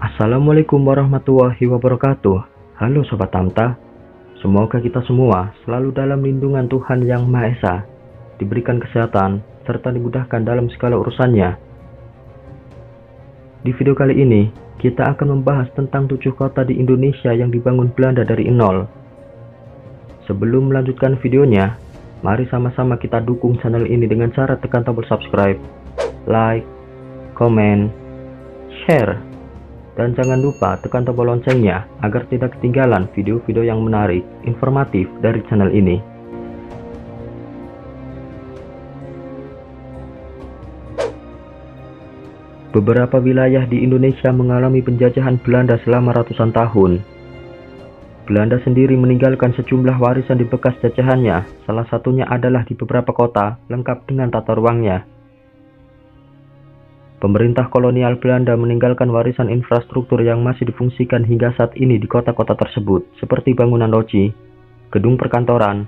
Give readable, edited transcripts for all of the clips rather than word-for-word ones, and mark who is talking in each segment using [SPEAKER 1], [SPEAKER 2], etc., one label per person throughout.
[SPEAKER 1] Assalamualaikum warahmatullahi wabarakatuh. Halo Sobat Tamta, semoga kita semua selalu dalam lindungan Tuhan Yang Maha Esa, diberikan kesehatan, serta dimudahkan dalam segala urusannya. Di video kali ini, kita akan membahas tentang 7 kota di Indonesia yang dibangun Belanda dari nol. Sebelum melanjutkan videonya, mari sama-sama kita dukung channel ini dengan cara tekan tombol subscribe, like, komen, share, dan jangan lupa tekan tombol loncengnya agar tidak ketinggalan video-video yang menarik, informatif dari channel ini. Beberapa wilayah di Indonesia mengalami penjajahan Belanda selama ratusan tahun. Belanda sendiri meninggalkan sejumlah warisan di bekas jajahannya, salah satunya adalah di beberapa kota, lengkap dengan tata ruangnya. Pemerintah kolonial Belanda meninggalkan warisan infrastruktur yang masih difungsikan hingga saat ini di kota-kota tersebut, seperti bangunan loji, gedung perkantoran,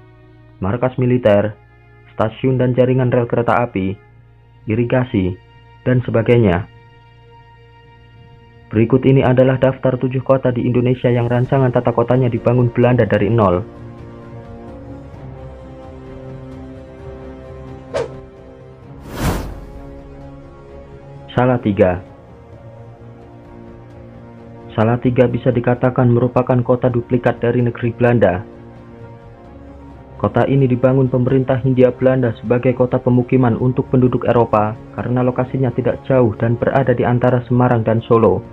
[SPEAKER 1] markas militer, stasiun dan jaringan rel kereta api, irigasi, dan sebagainya. Berikut ini adalah daftar 7 kota di Indonesia yang rancangan tata kotanya dibangun Belanda dari nol. Salatiga. Salatiga bisa dikatakan merupakan kota duplikat dari negeri Belanda. Kota ini dibangun pemerintah Hindia Belanda sebagai kota pemukiman untuk penduduk Eropa karena lokasinya tidak jauh dan berada di antara Semarang dan Solo.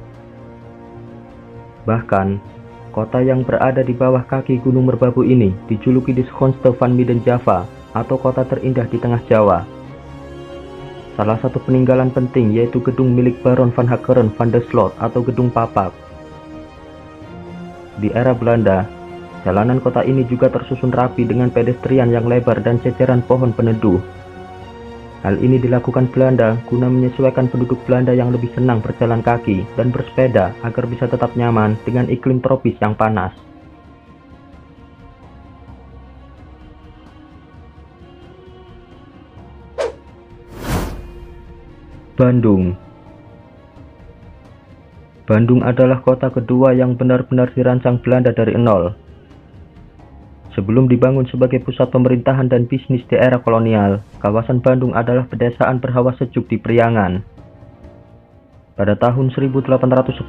[SPEAKER 1] Bahkan, kota yang berada di bawah kaki Gunung Merbabu ini dijuluki di Schoonste van Midden Java atau kota terindah di tengah Jawa. Salah satu peninggalan penting yaitu gedung milik Baron van Hakeren van der Sloot atau Gedung Papak. Di era Belanda, jalanan kota ini juga tersusun rapi dengan pedestrian yang lebar dan ceceran pohon peneduh. Hal ini dilakukan Belanda guna menyesuaikan penduduk Belanda yang lebih senang berjalan kaki dan bersepeda agar bisa tetap nyaman dengan iklim tropis yang panas. Bandung. Bandung adalah kota kedua yang benar-benar dirancang Belanda dari nol. Sebelum dibangun sebagai pusat pemerintahan dan bisnis di era kolonial, kawasan Bandung adalah pedesaan berhawa sejuk di Priangan. Pada tahun 1810,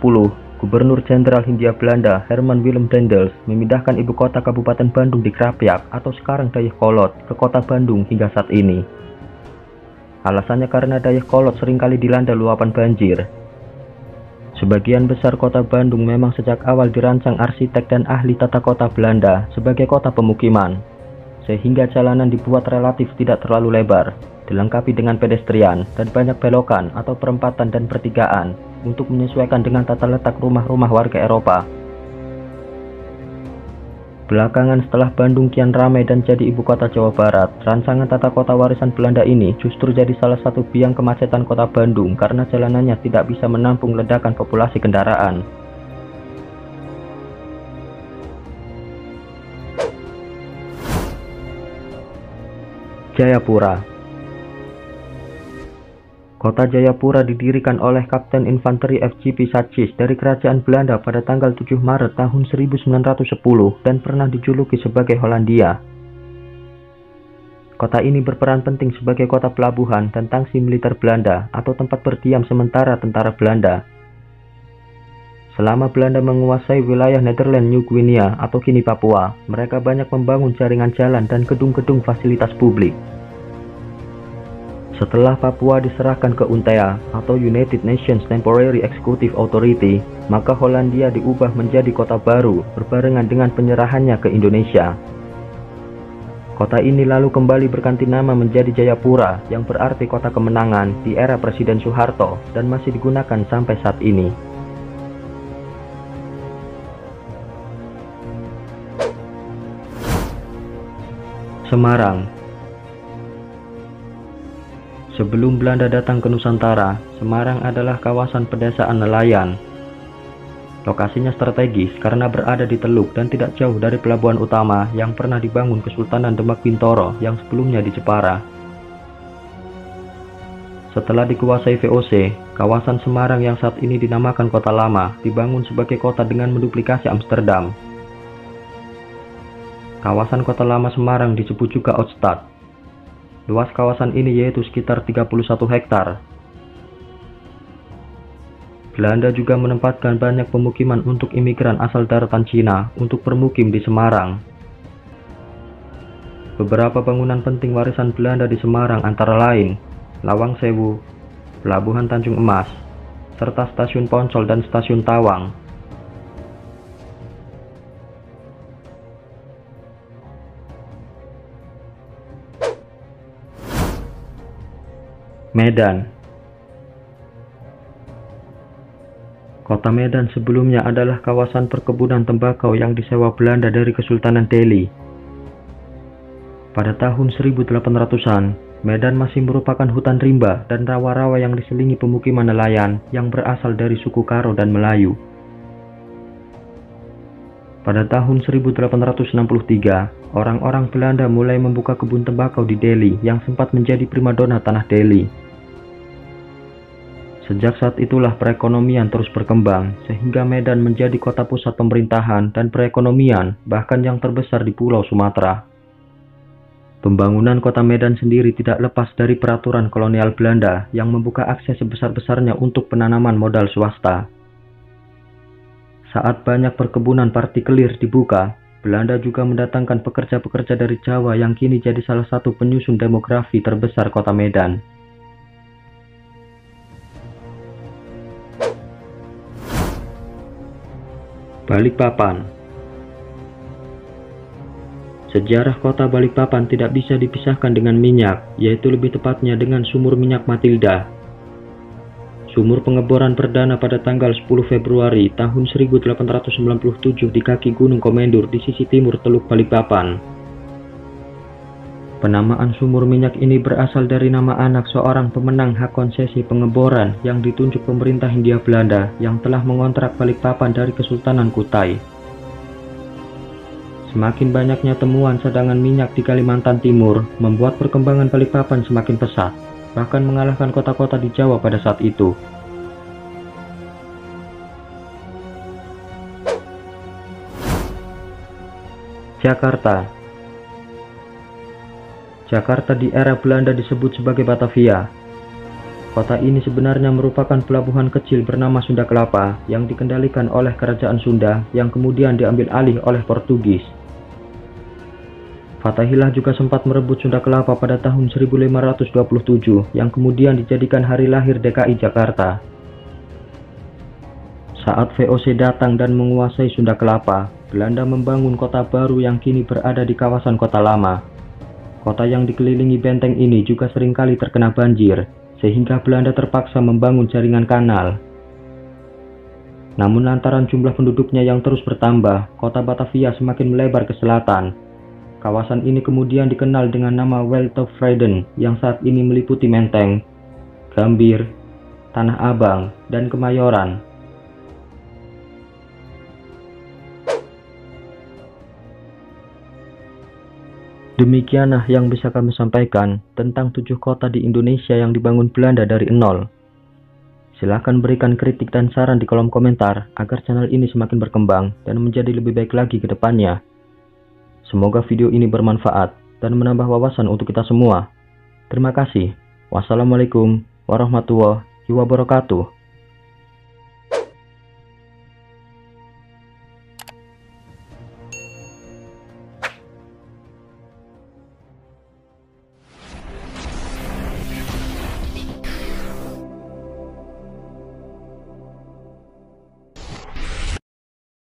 [SPEAKER 1] Gubernur Jenderal Hindia Belanda Herman Willem Daendels memindahkan ibu kota Kabupaten Bandung di Krapyak atau sekarang Dayakolot ke kota Bandung hingga saat ini. Alasannya karena Dayakolot seringkali dilanda luapan banjir. Sebagian besar kota Bandung memang sejak awal dirancang arsitek dan ahli tata kota Belanda sebagai kota pemukiman, sehingga jalanan dibuat relatif tidak terlalu lebar, dilengkapi dengan pedestrian dan banyak belokan atau perempatan dan pertigaan untuk menyesuaikan dengan tata letak rumah-rumah warga Eropa. Belakangan setelah Bandung kian ramai dan jadi ibu kota Jawa Barat, rancangan tata kota warisan Belanda ini justru jadi salah satu biang kemacetan kota Bandung karena jalanannya tidak bisa menampung ledakan populasi kendaraan. Jayapura. Kota Jayapura didirikan oleh Kapten Infanteri FGP Satsis dari Kerajaan Belanda pada tanggal 7 Maret tahun 1910 dan pernah dijuluki sebagai Hollandia. Kota ini berperan penting sebagai kota pelabuhan dan tangsi militer Belanda atau tempat berdiam sementara tentara Belanda. Selama Belanda menguasai wilayah Nederland New Guinea atau kini Papua, mereka banyak membangun jaringan jalan dan gedung-gedung fasilitas publik. Setelah Papua diserahkan ke UNTEA atau United Nations Temporary Executive Authority, maka Hollandia diubah menjadi kota baru berbarengan dengan penyerahannya ke Indonesia. Kota ini lalu kembali berganti nama menjadi Jayapura yang berarti kota kemenangan di era Presiden Soeharto dan masih digunakan sampai saat ini. Semarang. Sebelum Belanda datang ke Nusantara, Semarang adalah kawasan pedesaan nelayan. Lokasinya strategis karena berada di teluk dan tidak jauh dari pelabuhan utama yang pernah dibangun Kesultanan Demak Bintoro yang sebelumnya di Jepara. Setelah dikuasai VOC, kawasan Semarang yang saat ini dinamakan Kota Lama dibangun sebagai kota dengan menduplikasi Amsterdam. Kawasan Kota Lama Semarang disebut juga Oudstad. Luas kawasan ini yaitu sekitar 31 hektar. Belanda juga menempatkan banyak pemukiman untuk imigran asal daratan Cina untuk bermukim di Semarang. Beberapa bangunan penting warisan Belanda di Semarang antara lain Lawang Sewu, Pelabuhan Tanjung Emas, serta Stasiun Poncol dan Stasiun Tawang. Medan. Kota Medan sebelumnya adalah kawasan perkebunan tembakau yang disewa Belanda dari Kesultanan Delhi. Pada tahun 1800-an, Medan masih merupakan hutan rimba dan rawa-rawa yang diselingi pemukiman nelayan yang berasal dari suku Karo dan Melayu. Pada tahun 1863, orang-orang Belanda mulai membuka kebun tembakau di Delhi yang sempat menjadi primadona tanah Delhi. Sejak saat itulah perekonomian terus berkembang, sehingga Medan menjadi kota pusat pemerintahan dan perekonomian bahkan yang terbesar di Pulau Sumatera. Pembangunan kota Medan sendiri tidak lepas dari peraturan kolonial Belanda yang membuka akses sebesar-besarnya untuk penanaman modal swasta. Saat banyak perkebunan partikelir dibuka, Belanda juga mendatangkan pekerja-pekerja dari Jawa yang kini jadi salah satu penyusun demografi terbesar kota Medan. Balikpapan. Sejarah kota Balikpapan tidak bisa dipisahkan dengan minyak, yaitu lebih tepatnya dengan sumur minyak Matilda. Sumur pengeboran perdana pada tanggal 10 Februari tahun 1897 di kaki Gunung Komendur di sisi timur Teluk Balikpapan. Penamaan sumur minyak ini berasal dari nama anak seorang pemenang hak konsesi pengeboran yang ditunjuk pemerintah Hindia Belanda yang telah mengontrak Balikpapan dari Kesultanan Kutai. Semakin banyaknya temuan cadangan minyak di Kalimantan Timur membuat perkembangan Balikpapan semakin pesat, bahkan mengalahkan kota-kota di Jawa pada saat itu. Jakarta. Jakarta di era Belanda disebut sebagai Batavia. Kota ini sebenarnya merupakan pelabuhan kecil bernama Sunda Kelapa yang dikendalikan oleh Kerajaan Sunda yang kemudian diambil alih oleh Portugis. Fatahillah juga sempat merebut Sunda Kelapa pada tahun 1527 yang kemudian dijadikan hari lahir DKI Jakarta. Saat VOC datang dan menguasai Sunda Kelapa, Belanda membangun kota baru yang kini berada di kawasan Kota Lama. Kota yang dikelilingi benteng ini juga seringkali terkena banjir, sehingga Belanda terpaksa membangun jaringan kanal. Namun lantaran jumlah penduduknya yang terus bertambah, kota Batavia semakin melebar ke selatan. Kawasan ini kemudian dikenal dengan nama Weltevreden yang saat ini meliputi Menteng, Gambir, Tanah Abang, dan Kemayoran. Demikianlah yang bisa kami sampaikan tentang 7 kota di Indonesia yang dibangun Belanda dari nol. Silahkan berikan kritik dan saran di kolom komentar agar channel ini semakin berkembang dan menjadi lebih baik lagi ke depannya. Semoga video ini bermanfaat dan menambah wawasan untuk kita semua. Terima kasih. Wassalamualaikum warahmatullahi wabarakatuh.